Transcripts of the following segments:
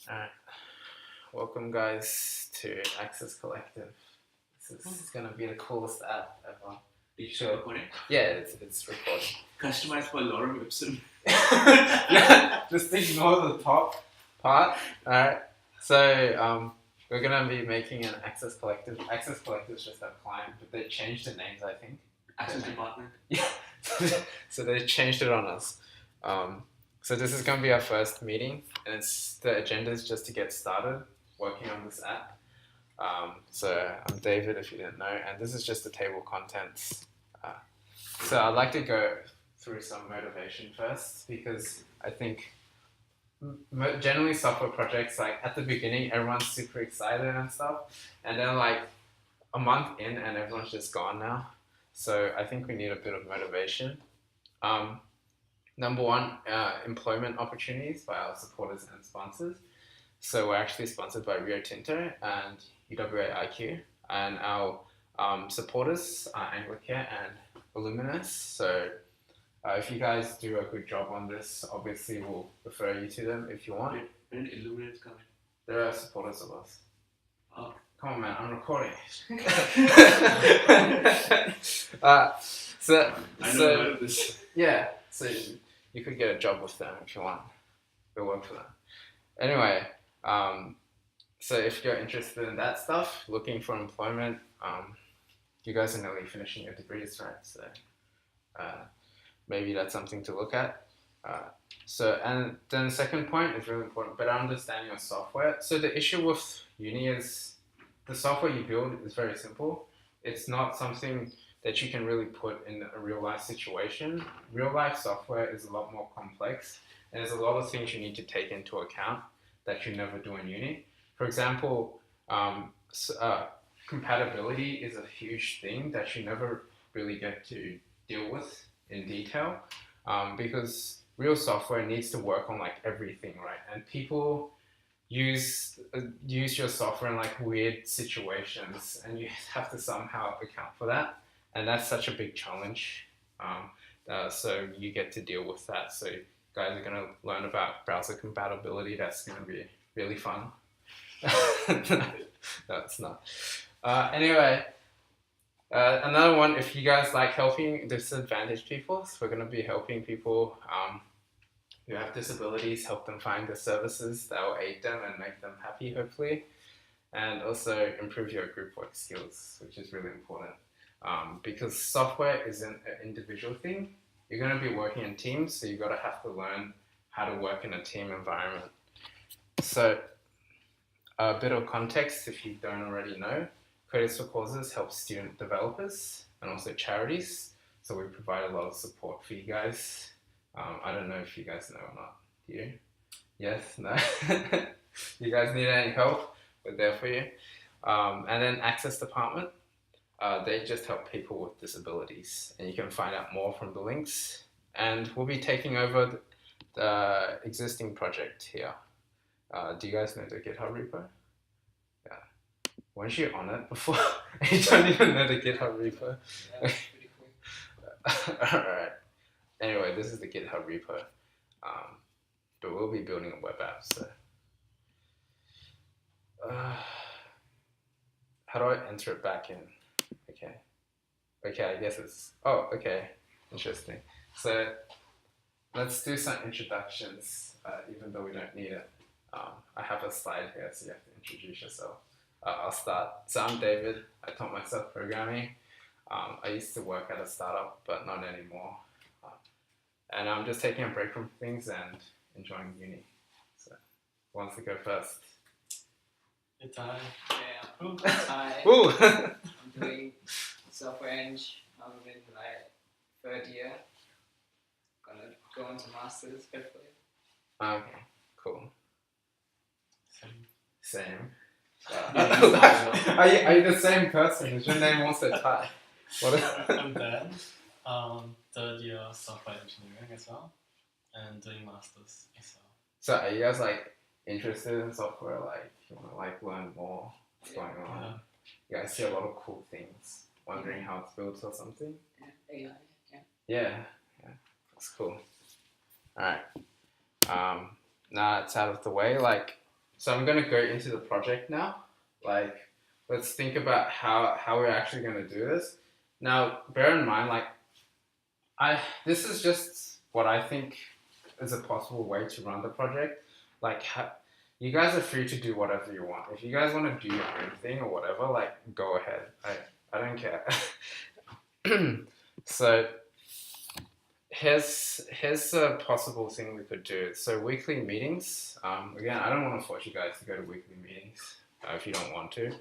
Alright, welcome guys to Access Collective. This is gonna be the coolest app ever. Sure. Recording? Yeah, it's recording. Customized for Lorem Ipsum. Yeah, just ignore the top part. Alright, so we're gonna be making an Access Collective. Access Collective is just a client, but they changed the names, I think. Access Department. Yeah, so they changed it on us. So this is going to be our first meeting, and the agenda is just to get started working on this app. So I'm David, if you didn't know, and this is just the table of contents. So I'd like to go through some motivation first, because I think generally software projects, like at the beginning, everyone's super excited and stuff, and then like a month in, and everyone's just gone now. So I think we need a bit of motivation. Number one, employment opportunities by our supporters and sponsors. So we're actually sponsored by Rio Tinto and UWA IQ, and our supporters are Anglicare and Illuminous. So if you guys do a good job on this, obviously we'll refer you to them if you want. When Illuminate's coming? They're supporters of us. Oh. Come on, man, I'm recording. Yeah, so you could get a job with them if you want. Go work for them. Anyway, so if you're interested in that stuff, looking for employment, you guys are nearly finishing your degrees, right? So maybe that's something to look at. And then the second point is really important, better understanding of software. So the issue with uni is the software you build is very simple. It's not something that you can really put in a real life situation. Real life software is a lot more complex, and there's a lot of things you need to take into account that you never do in uni. For example, compatibility is a huge thing that you never really get to deal with in detail, because real software needs to work on like everything, right? And people use your software in like weird situations, and you have to somehow account for that, and that's such a big challenge. So you get to deal with that. So you guys are going to learn about browser compatibility. That's going to be really fun. No, it's not. Anyway, another one, if you guys like helping disadvantaged people, so we're going to be helping people who have disabilities, help them find the services that will aid them and make them happy, hopefully, and also improve your group work skills, which is really important. Because software isn't an individual thing. You're going to be working in teams, so you've got to have to learn how to work in a team environment. So a bit of context, if you don't already know, Credits for Causes helps student developers and also charities. So we provide a lot of support for you guys. I don't know if you guys know or not. Do you? Yes? No? You guys need any help? We're there for you. And then Access Department. They just help people with disabilities. And you can find out more from the links. And we'll be taking over the existing project here. Do you guys know the GitHub repo? Yeah. Weren't you on it before? You don't even know the GitHub repo? Yeah, that's pretty cool. Alright. Anyway, this is the GitHub repo. But we'll be building a web app, so. How do I enter it back in? Okay, I guess it's, oh, okay, interesting. So let's do some introductions, even though we don't need it. I have a slide here, so you have to introduce yourself. I'll start. So I'm David. I taught myself programming. I used to work at a startup, but not anymore. And I'm just taking a break from things and enjoying uni. So who wants to go first? It's I. Yeah. Ooh. Hi. Ooh! I'm doing software eng. I'm in like third year. Gonna go into masters hopefully. Okay, cool. Same. Yeah, Are you the same person? Is your name also Ty? What is I'm Dan. Third year software engineering as well, and doing masters as well. So are you guys like interested in software? Like you want to like learn more what's going on? Yeah. You guys see a lot of cool things. Wondering how it's built or something? Yeah, AI. Yeah. Yeah, that's cool. All right. Now it's out of the way. Like, So I'm gonna go into the project now. Like, let's think about how we're actually gonna do this. Now, bear in mind, like, this is just what I think is a possible way to run the project. Like, you guys are free to do whatever you want. If you guys want to do your own thing or whatever, like, go ahead. I don't care. So here's a possible thing we could do. So weekly meetings. Again, I don't want to force you guys to go to weekly meetings if you don't want to.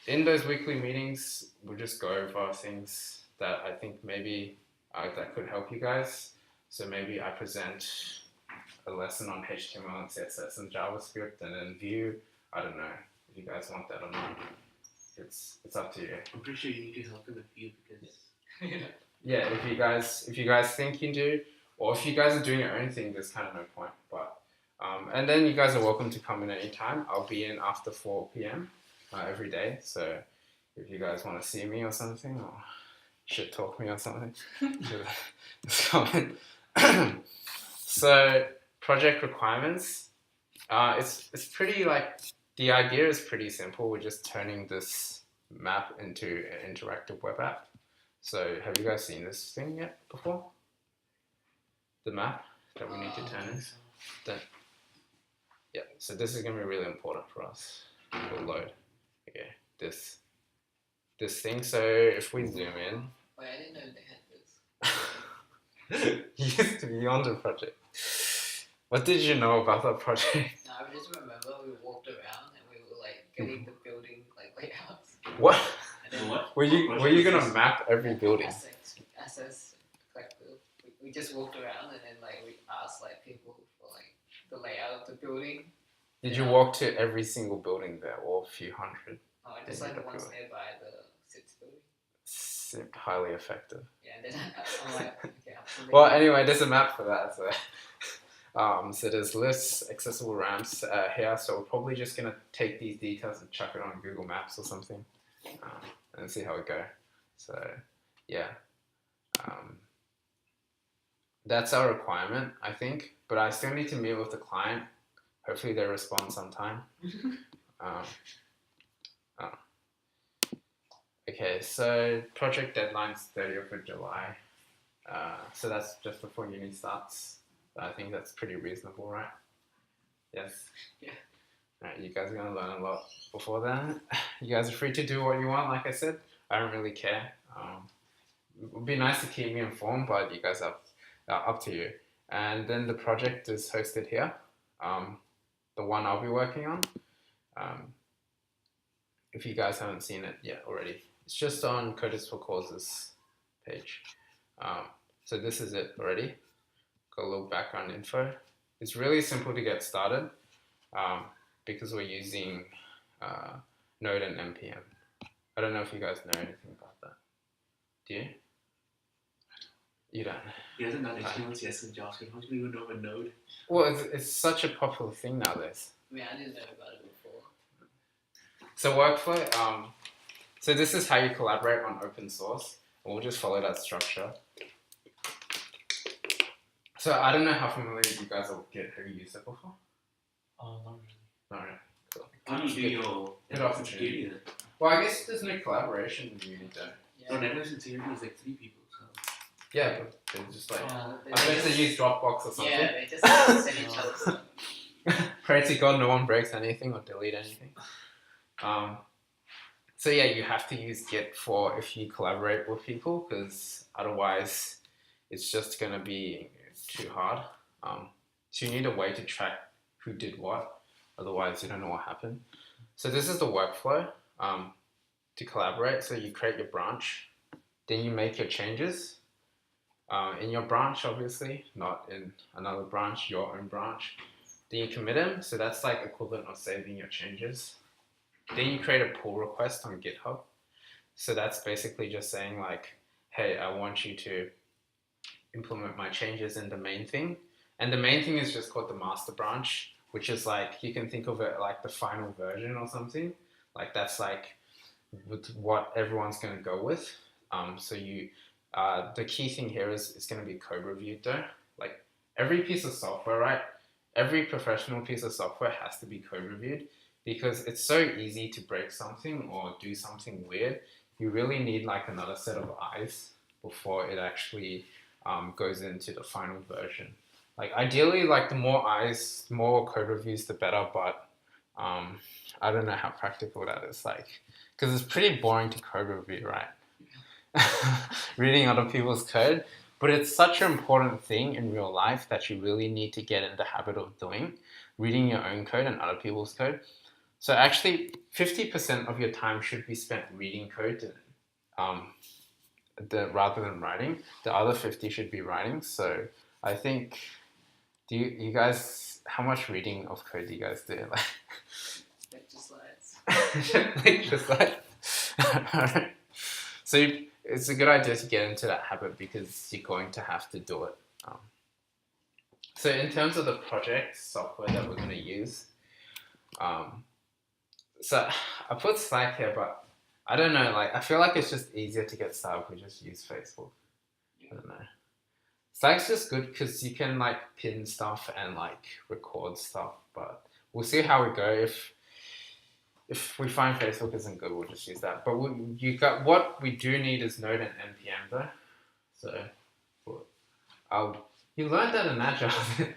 In those weekly meetings, we'll just go over things that I think maybe that could help you guys. So maybe I present a lesson on HTML and CSS and JavaScript, and then Vue. I don't know if you guys want that or not. It's up to you. I'm pretty sure you need to help them with you because Yeah, if you guys think you do, or if you guys are doing your own thing, there's kind of no point. But and then you guys are welcome to come in anytime. I'll be in after 4 p.m. Every day. So if you guys want to see me or something, or shit talk me or something, just come in. So project requirements. It's pretty like the idea is pretty simple. We're just turning this map into an interactive web app. So have you guys seen this thing yet before? The map that we need to turn in? Yeah, so this is going to be really important for us. We'll load. Okay, this thing. So if we zoom in. Wait, I didn't know they had this. You used to be on the project. What did you know about that project? No, I just remember we walked around and we were like getting the building like layouts. What? And then what? Were you gonna map every building? assets like we just walked around and then like we asked like people for like the layout of the building. Did you walk to every single building there, or a few hundred? Oh, just like the ones nearby the SITS building. Highly effective. Yeah, and then I'm like, okay, absolutely. Well, anyway, there's a map for that. So, so there's lists, accessible ramps here. So we're probably just gonna take these details and chuck it on Google Maps or something, and see how it goes. So, yeah, that's our requirement, I think. But I still need to meet with the client. Hopefully, they respond sometime. Okay, so project deadline's 30th of July. So that's just before uni starts. I think that's pretty reasonable, right? Yes? Yeah. Alright, you guys are going to learn a lot before that. You guys are free to do what you want, like I said. I don't really care. It would be nice to keep me informed, but you guys are up to you. And then the project is hosted here. The one I'll be working on. If you guys haven't seen it yet already. It's just on Coders for Causes page. So this is it already. Got a little background info. It's really simple to get started because we're using Node and NPM. I don't know if you guys know anything about that. Do you? You don't. He hasn't done HTML, CSS, and JavaScript. How do you even know of a node? Well, it's such a popular thing nowadays. I mean, I didn't know about it before. So workflow, so this is how you collaborate on open source. We'll just follow that structure. So I don't know how familiar you guys are with Git. Have you used it before? Oh, not really. Alright, cool. How do you do your Good network opportunity. security then? Well, I guess there's no collaboration in Uni though. Yeah. So network security is like 3 people. So. Yeah, but they're just like, They I bet just- they use Dropbox or something. Yeah, they just send each other stuff. Pray to God no one breaks anything or delete anything. So yeah, you have to use Git for if you collaborate with people, because otherwise it's just gonna be too hard. So you need a way to track who did what. Otherwise, you don't know what happened. So this is the workflow to collaborate. So you create your branch, then you make your changes in your branch, obviously, not in another branch, your own branch. Then you commit them. So that's like equivalent of saving your changes. Then you create a pull request on GitHub. So that's basically just saying like, hey, I want you to implement my changes in the main thing. And the main thing is just called the master branch, which is like, you can think of it like the final version or something. Like that's like with what everyone's going to go with. So you, the key thing here is it's going to be code reviewed though. Like every piece of software, right? every professional piece of software has to be code reviewed because it's so easy to break something or do something weird. You really need like another set of eyes before it actually goes into the final version. Like ideally, like the more eyes, the more code reviews, the better. But I don't know how practical that is. Like, because it's pretty boring to code review, right? Reading other people's code, but it's such an important thing in real life that you really need to get in the habit of doing, reading your own code and other people's code. So actually, 50% of your time should be spent reading code, rather than writing. The other 50 should be writing. So I think, do you guys, how much reading of code do you guys do? Lecture slides. Lecture slides. Alright. So it's a good idea to get into that habit because you're going to have to do it. So in terms of the project software that we're going to use, so I put Slack here, but I don't know, like I feel like it's just easier to get started if we just use Facebook. I don't know. Slack's just good because you can like pin stuff and like record stuff, but we'll see how we go. If we find Facebook isn't good, we'll just use that. But what we do need is Node and NPM though. So, you learned that in Agile.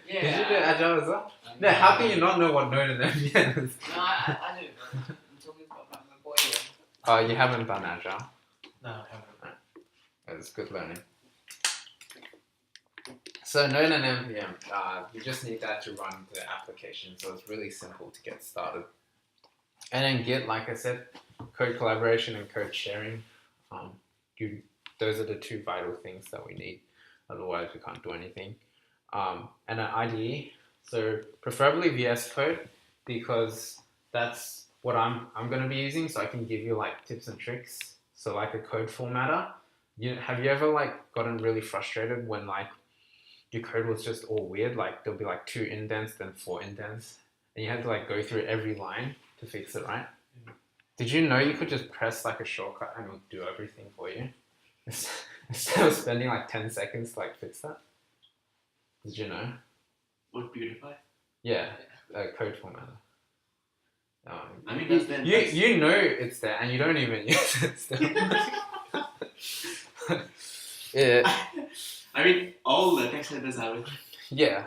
Yeah. Did you do Agile as well? No, how can you not know what Node and NPM is? No, I do. I'm talking about my boy here. Oh, you haven't done Agile. No, I haven't. It's good learning. So Node and NPM, you just need that to run the application. So it's really simple to get started. And then Git, like I said, code collaboration and code sharing. Those are the two vital things that we need. Otherwise, we can't do anything. And an IDE, so preferably VS Code because that's what I'm going to be using. So I can give you like tips and tricks. So like a code formatter. Have you ever like gotten really frustrated when like your code was just all weird? Like there'll be like 2 indents, then 4 indents, and you had to like go through every line to fix it, right? Yeah. Did you know you could just press like a shortcut and it'll do everything for you? Instead of spending like 10 seconds to like fix that? Did you know? What Beautify? Yeah, code formatter. I mean, that's then. You know it's there and you don't even use it still. Yeah. I mean, all the text editors have it. Yeah.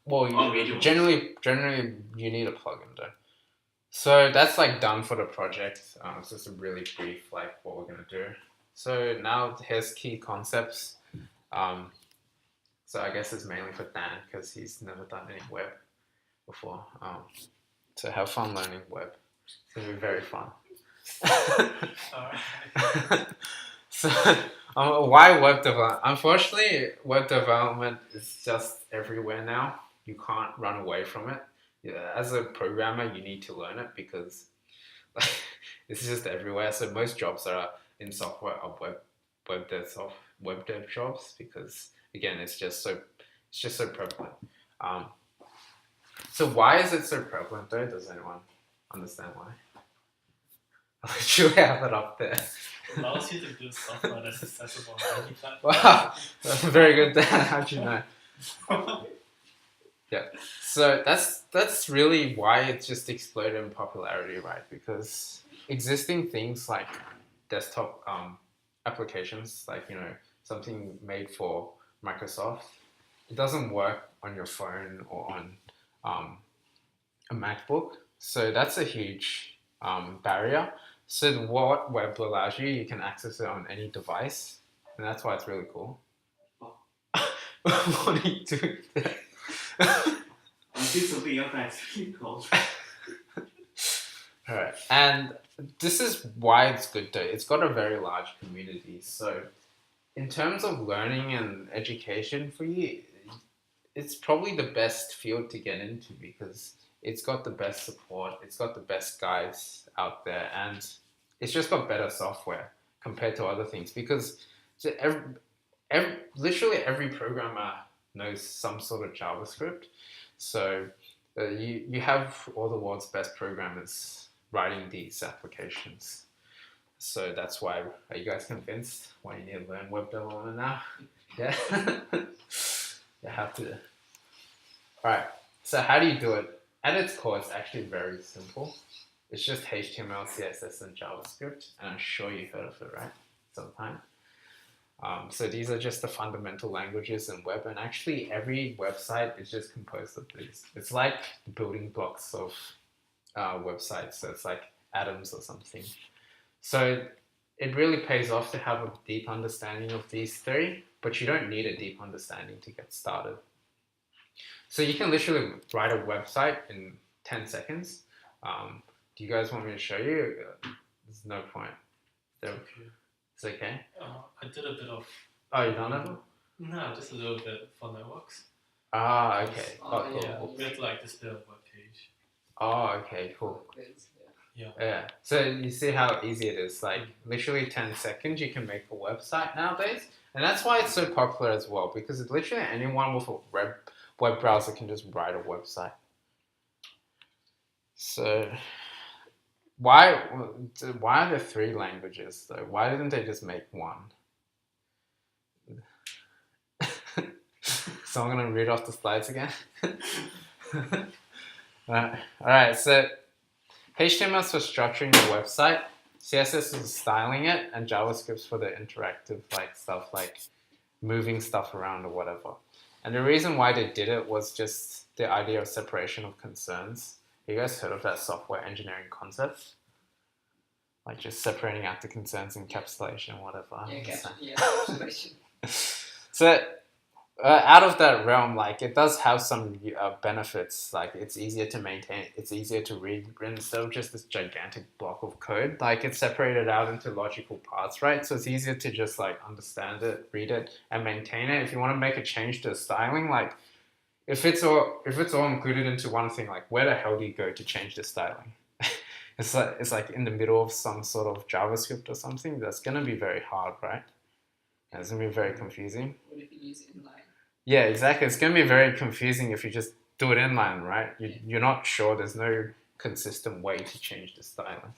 Well, All major ones. generally you need a plugin though. So that's like done for the project. It's just a really brief like what we're gonna do. So now here's key concepts. So I guess it's mainly for Dan because he's never done any web before. So have fun learning web. It's gonna be very fun. Alright. So why web development? Unfortunately, web development is just everywhere now. You can't run away from it. Yeah, as a programmer, you need to learn it because like, it's just everywhere. So most jobs are in software are web dev jobs because again, it's just so prevalent. So why is it so prevalent though? Does anyone understand why? I should have it up there. It allows you to build software that's accessible on any platform. Wow, that's very good. Dan. How'd you know? Yeah. So that's really why it's just exploded in popularity, right? Because existing things like desktop applications, like something made for Microsoft, it doesn't work on your phone or on a MacBook. So that's a huge barrier. So what web allows you can access it on any device, and that's why it's really cool. What are you doing there? I think something else that's really cool. Alright, and this is why it's good though. It's got a very large community. So in terms of learning and education for you, it's probably the best field to get into because it's got the best support, it's got the best guys out there, and it's just got better software compared to other things because literally every programmer knows some sort of JavaScript. So you have all the world's best programmers writing these applications. So that's why, are you guys convinced why you need to learn web development now? Yeah? You have to. Alright, So how do you do it? At its core, it's actually very simple. It's just HTML, CSS, and JavaScript, and I'm sure you heard of it, right? Sometime. So these are just the fundamental languages in web, and actually every website is just composed of these. It's like the building blocks of websites, so it's like atoms or something. So it really pays off to have a deep understanding of these three, but you don't need a deep understanding to get started. So you can literally write a website in 10 seconds. Do you guys want me to show you? There's no point. It's okay. I did a bit of. Oh, you done it? No, just a little bit for networks. Ah, okay. Oh, cool. Yeah, we had like this bit of web page. Oh, okay, cool. Quiz, Yeah. So you see how easy it is. Like literally 10 seconds, you can make a website nowadays, and that's why it's so popular as well. Because it's literally anyone with a web browser can just write a website. So why are there three languages though? Why didn't they just make one? So I'm gonna read off the slides again. Alright, so HTML is for structuring your website, CSS is styling it, and JavaScript's for the interactive stuff like moving stuff around or whatever. And the reason why they did it was just the idea of separation of concerns. You guys heard of that software engineering concept? Like just separating out the concerns, encapsulation, whatever. encapsulation. So out of that realm, like it does have some benefits. Like it's easier to maintain, it's easier to read instead of just this gigantic block of code. Like it's separated out into logical parts, right? So it's easier to just like understand it, read it, and maintain it. If you want to make a change to the styling, like if it's all included into one thing, like where the hell do you go to change the styling? It's like in the middle of some sort of JavaScript or something. That's gonna be very hard, right? And it's gonna be very confusing. What if you use inline? Yeah, exactly. It's gonna be very confusing if you just do it inline, right? You're not sure. There's no consistent way to change the styling.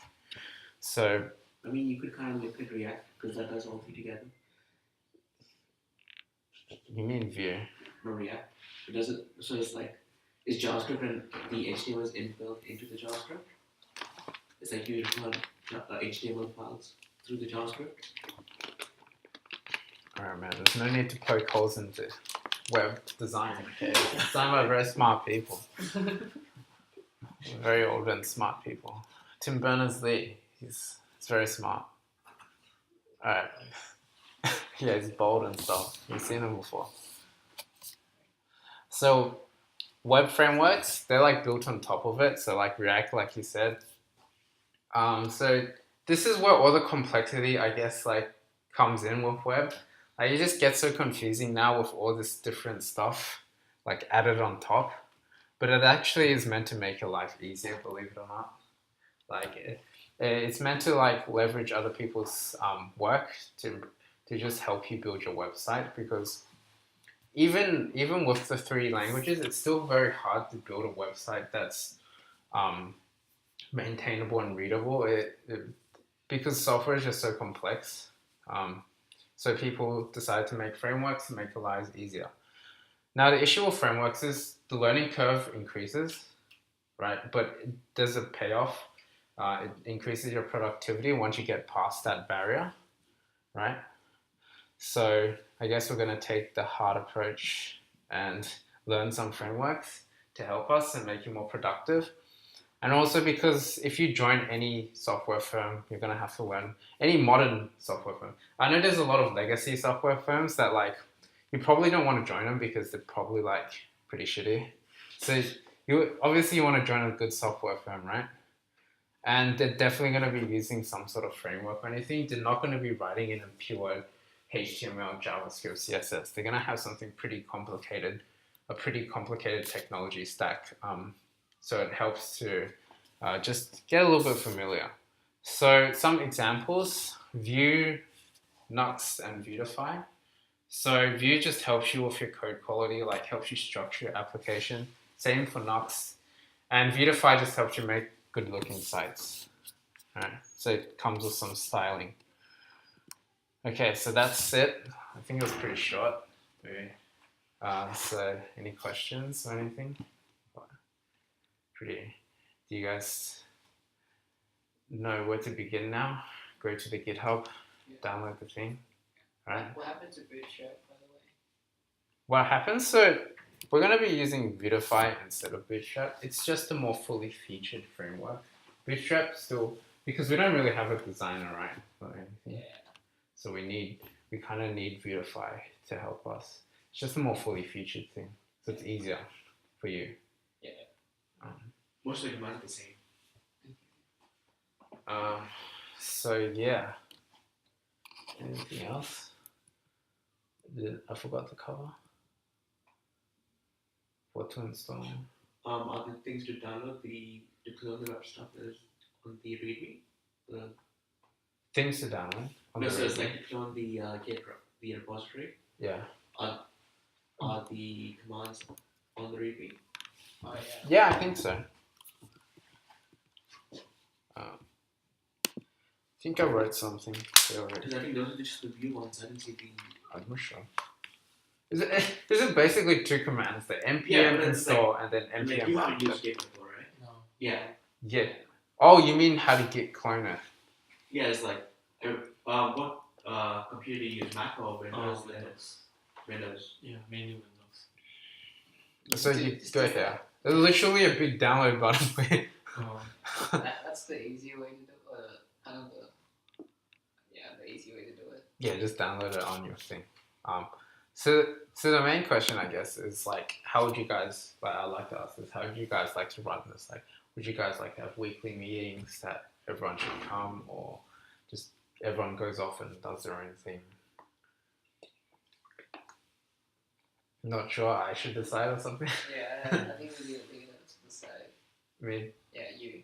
So I mean, you could kind of look at React because that does all three together. you mean Vue? No, React. It doesn't. So it's like, is JavaScript and the HTML is inbuilt into the JavaScript? It's like you run HTML files through the JavaScript. Alright, man. There's no need to poke holes into web design. Okay, it's designed by very smart people, very old and smart people. Tim Berners-Lee. He's very smart. Alright. Yeah, he's bold and stuff. You've seen him before. So web frameworks, they're like built on top of it. So like React, like you said. So this is where all the complexity, I guess, like comes in with web. Like it just gets so confusing now with all this different stuff like added on top. But it actually is meant to make your life easier, believe it or not. Like it's meant to like leverage other people's work to just help you build your website, because even with the three languages, it's still very hard to build a website that's maintainable and readable. Because software is just so complex. So people decide to make frameworks to make the lives easier. Now the issue with frameworks is the learning curve increases, right? But there's a payoff. It increases your productivity once you get past that barrier, right? So I guess we're going to take the hard approach and learn some frameworks to help us and make you more productive. And also because if you join any software firm, you're going to have to learn any modern software firm. I know there's a lot of legacy software firms that like, you probably don't want to join them because they're probably like pretty shitty. So you want to join a good software firm, right? And they're definitely going to be using some sort of framework or anything. They're not going to be writing in a pure HTML, JavaScript, CSS. They're going to have something pretty complicated, a pretty complicated technology stack. So it helps to just get a little bit familiar. So some examples, Vue, Nuxt, and Vuetify. So Vue just helps you with your code quality, like helps you structure your application. Same for Nuxt. And Vuetify just helps you make good looking sites. Right? So it comes with some styling. Okay, so that's it. I think it was pretty short. Maybe. So any questions or anything? pretty. Do you guys know where to begin now? Go to the GitHub, Yeah. download the thing. Right. What happened to Bootstrap, by the way? What happens? So we're gonna be using Viewtify instead of Bootstrap. It's just a more fully featured framework. Bootstrap still, because we don't really have a designer, right, or anything. Yeah. So we kind of need Viewtify to help us. It's just a more fully featured thing, so it's easier for you. Yeah. Most of the commands are the same. So yeah. Anything else? I forgot the cover. What to install? Other things to download, to clone the web stuff is on the README. Things to download. On No, the so it's readme. like to clone the the repository. Yeah. Are the commands on the README? Oh yeah. Yeah, I think so. I think I wrote something there already. Because I think those are just the view ones. I didn't see the. I'm not sure. Is it basically two commands, the npm Yeah, but it's install and then Like npm you haven't update? used Git before, right? No. Yeah. Yeah. Oh, you mean how to git clone it? Yeah, it's like what computer do you use? Mac or Windows? Windows. Windows. Yeah, mainly Windows. So you go here. There's literally a big download button. Oh, That's the easy way to do it. Kind of the easy way to do it. Yeah, just download it on your thing. So the main question, I guess, is like, how would you guys? Like, I'd like to ask this: how would you guys like to run this? Like, would you guys like to have weekly meetings that everyone should come, or just everyone goes off and does their own thing? Not sure. I should decide or something. Yeah, I think we need to decide. I mean, Yeah, you.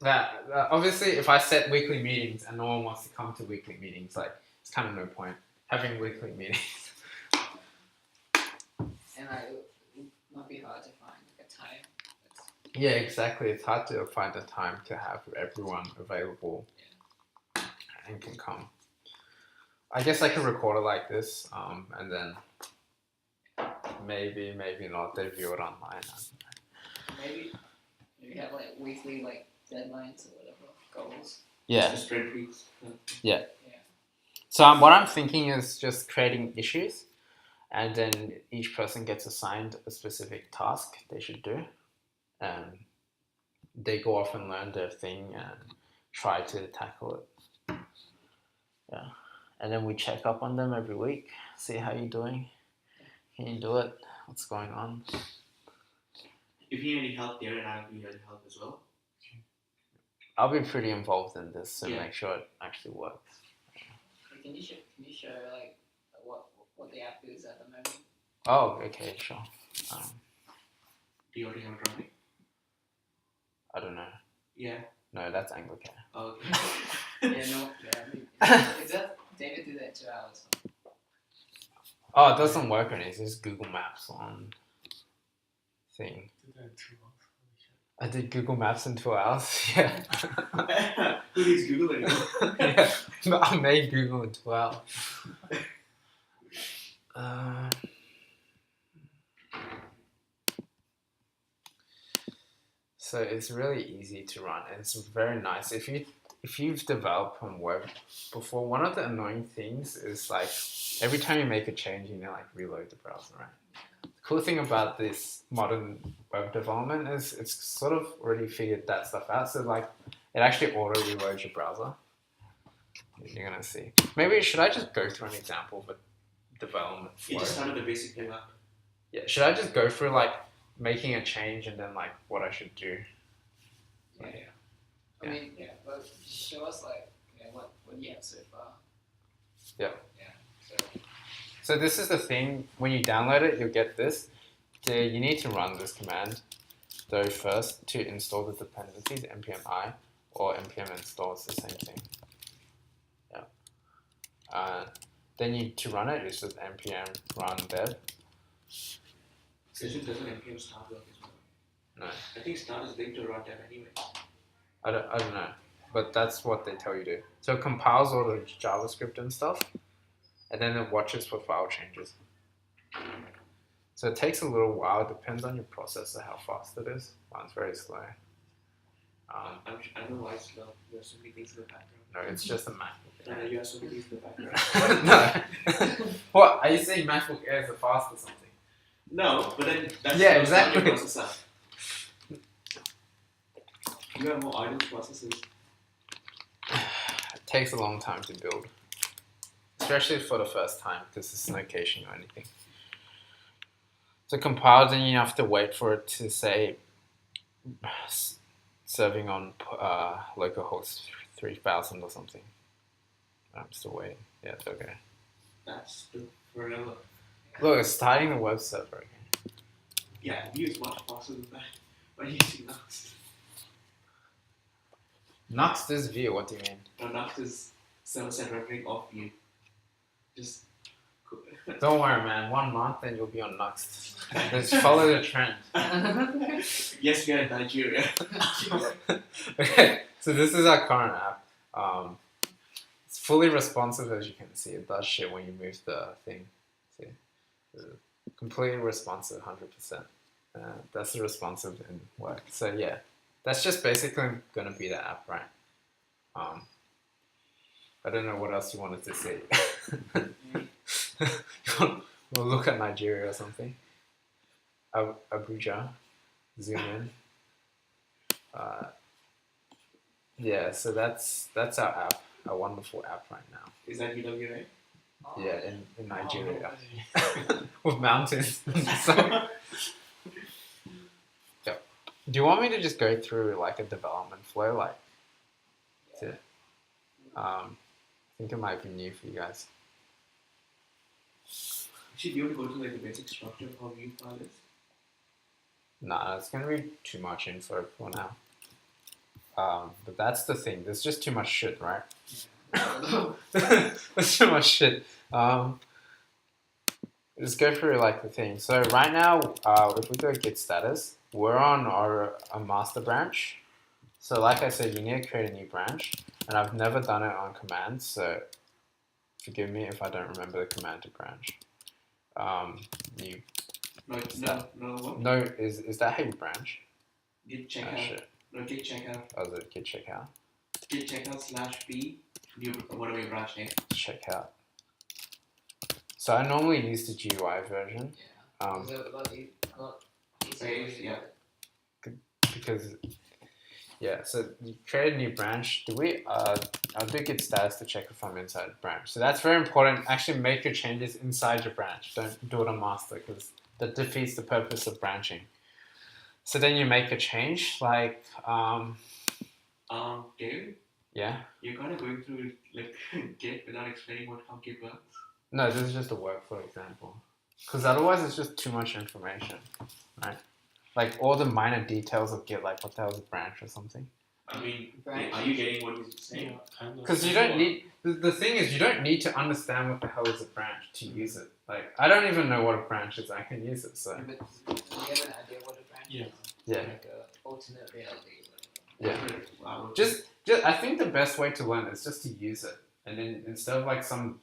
that obviously, if I set weekly meetings and no one wants to come to weekly meetings, like it's kind of no point having weekly meetings. And it might be hard to find like a time. Yeah, exactly. It's hard to find a time to have everyone available and can come. I guess I could record it like this, and then maybe not. They view it online. Maybe you have like weekly like deadlines or whatever goals. Yeah. Just sprint weeks. Yeah. So what I'm thinking is just creating issues, and then each person gets assigned a specific task they should do, and they go off and learn their thing and try to tackle it. Yeah, and then we check up on them every week, see how you're doing. Can you do it? What's going on? If you need any help there, and I'll be here to help as well. I'll be pretty involved in this to Yeah. make sure it actually works. Can you show like what the app is at the moment? Oh, okay, sure. Do you already have a drawing? I don't know. Yeah. No, that's Anglican. Oh, okay. Yeah, no. Yeah. Is that David did that in 2 hours? Oh, it doesn't work on it. It's just Google Maps on thing. did that in 2 months. Holy shit. I did Google Maps in 2 hours. Yeah. Who needs Google anymore? Yeah. No, I made Google in 2 hours. So it's really easy to run and it's very nice. If you've developed on web before, one of the annoying things is like every time you make a change, you know, like reload the browser, right? The cool thing about this modern web development is it's sort of already figured that stuff out. So like it actually auto reloads your browser. You're gonna see. Maybe should I just go through an example of a development You flow? just started the basic thing up. Yeah. Should I just go through like making a change and then like what I should do? Yeah. I mean, but show us like what you have so far. Yeah. Yeah. So this is the thing, when you download it, you'll get this. So you need to run this command though first to install the dependencies, npm-i or npm install, it's the same thing. Yeah. Then to run it, it's just npm run dev. So doesn't npm start work as well? No, I think start is linked to runtime anyway. I don't know, but that's what they tell you to do. So it compiles all the JavaScript and stuff, and then it watches for file changes. So it takes a little while. It depends on your processor how fast it is. Mine's very slow. I don't know why it's slow. You have so many things in the background. No, it's just a MacBook No, Air. you have so many things in the background. No. What? Are you saying MacBook Airs are fast or something? No, but then that's Yeah, what's on your exactly. processor. You have more idle processors. It takes a long time to build, especially for the first time because there's no caching or anything. So compile, then you have to wait for it to say serving on localhost 3000 or something. I'm still waiting. Yeah, it's okay. That's the forever. Look, it's starting the web server again. Yeah, Vue is much faster than that. By using Nuxt. Nuxt is Vue. What do you mean? No, Nuxt is server-side rendering of Vue. Just Don't worry, man. 1 month and you'll be on Nuxt. Just follow the trend. yes, we are in Nigeria. Okay, so this is our current app. It's fully responsive, as you can see. It does shit when you move the thing. See, completely responsive, 100%. That's the responsive in work. So yeah, that's just basically gonna be the app, right? I don't know what else you wanted to see. We'll look at Nigeria or something. Abuja, zoom in. Yeah, so that's our app, our wonderful app right now. Is that UWA? Yeah, in Nigeria Oh, with mountains. So, yeah. Do you want me to just go through like a development flow, like? To, I think it might be new for you guys. Should you go to like the basic structure of how Vue file is? Nah, it's gonna be too much info for now. But that's the thing. There's just too much shit, right? There's too much shit. Let's go through like the thing. So right now, if we go git status, we're on a master branch. So like I said, you need to create a new branch, and I've never done it on command. So forgive me if I don't remember the command to branch. You No, it's no, what? no is that how you branch? Git Oh, checkout. shit. No, git checkout. Oh, is it git checkout? Git checkout / b. New whatever your branch name. Checkout. So I normally use the GUI version. Is it a lot easier? Yeah. Because yeah, so you create a new branch. I'll do git status to check if I'm inside the branch. So that's very important. Actually make your changes inside your branch. Don't do it on master because that defeats the purpose of branching. So then you make a change like David, yeah. you're kind of going through like Git without explaining how Git works. No, this is just a workflow example. Because otherwise it's just too much information, right? Like all the minor details of Git, like what the hell is a branch or something. I mean, Branch. are you getting what he's saying? yeah, kind of. Because you don't need, the thing is, you don't need to understand what the hell is a branch to use it. Like, I don't even know what a branch is, I can use it, so. But you get an idea what a branch Yeah. is? Yeah, Like a alternate reality. yeah. Wow. Just, I think the best way to learn is just to use it. And then instead of like some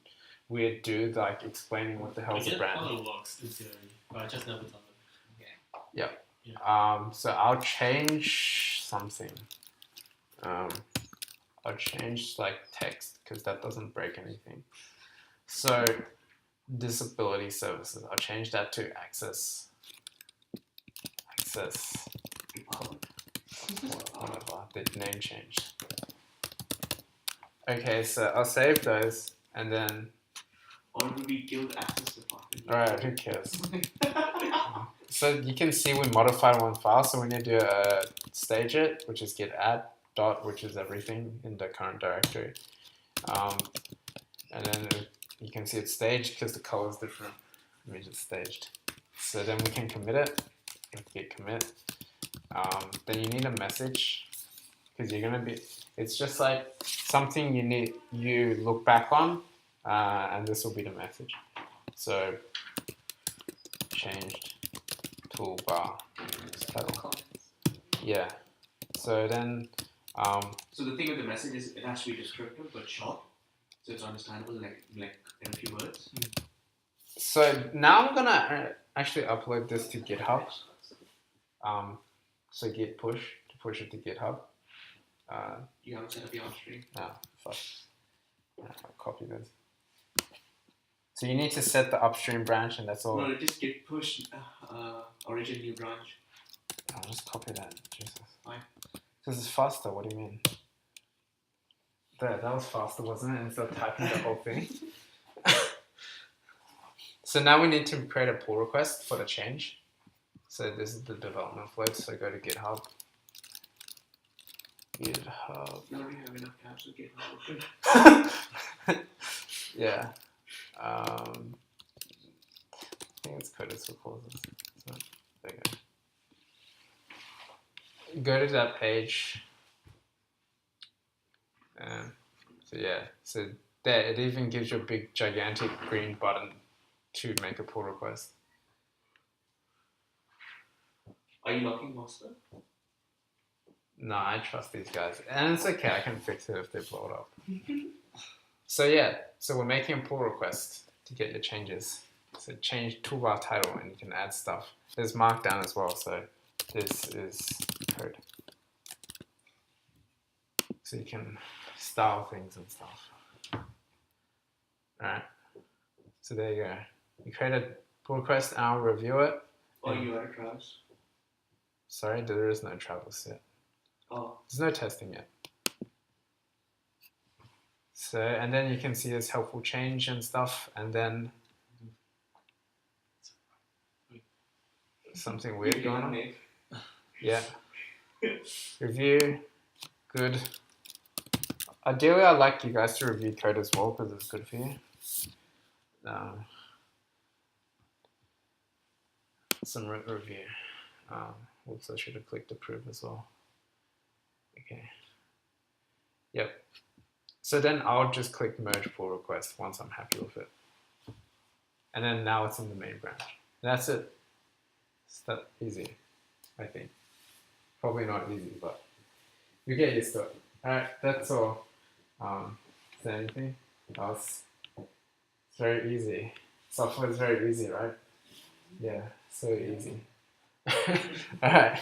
weird dude like explaining what the hell I is a get branch. how it works in theory, but I just never done it. So I'll change something. I'll change like text because that doesn't break anything. So disability services, I'll change that to access, whatever, the name changed. Okay, so I'll save those and then, Or it would be guild access department. alright, who cares? So you can see we modified one file, so we need to stage it, which is git add dot, which is everything in the current directory. And then you can see it's staged because the color is different. It means it's staged. So then we can commit it with git commit. Then you need a message because you're gonna be. It's just like something you look back on, and this will be the message. So changed toolbar title. Comments. Yeah. So then, So the thing with the message is it has to be descriptive but short, so it's understandable, like in a few words. So now I'm gonna actually upload this to GitHub. So git push to push it to GitHub. You haven't set up your upstream. Fuck. I'll copy this. So you need to set the upstream branch, and that's all. No, just git push origin new branch. I'll just copy that. Jesus. Why? Because it's faster. What do you mean? That was faster, wasn't it? Instead of typing the whole thing. So now we need to create a pull request for the change. So this is the development flow. So go to GitHub. GitHub. Now we have enough tabs to GitHub open. Yeah. I think it's coded for causes. So, there you go. Go to that page. So yeah, so there it even gives you a big gigantic green button to make a pull request. Are you locking master? No, I trust these guys, and it's okay. I can fix it if they blow it up. So yeah, so we're making a pull request to get your changes. So change toolbar title, and you can add stuff. There's markdown as well, so this is code. So you can style things and stuff. Alright, so there you go. You create a pull request, and I'll review it. Or you are a Travis? Sorry, there is no Travis yet. Oh, There's no testing yet. So, and then you can see this helpful change and stuff, and then something weird going on. Yeah. Review, good. Ideally, I'd like you guys to review code as well because it's good for you. Some review. Oops, I should have clicked approve as well. Okay. Yep. So then I'll just click merge pull request once I'm happy with it. And then now it's in the main branch. That's it. It's that easy, I think. Probably not easy, but you get used to it. Alright, that's all. Is there anything else? It's very easy. Software is very easy, right? Yeah, so easy. Alright.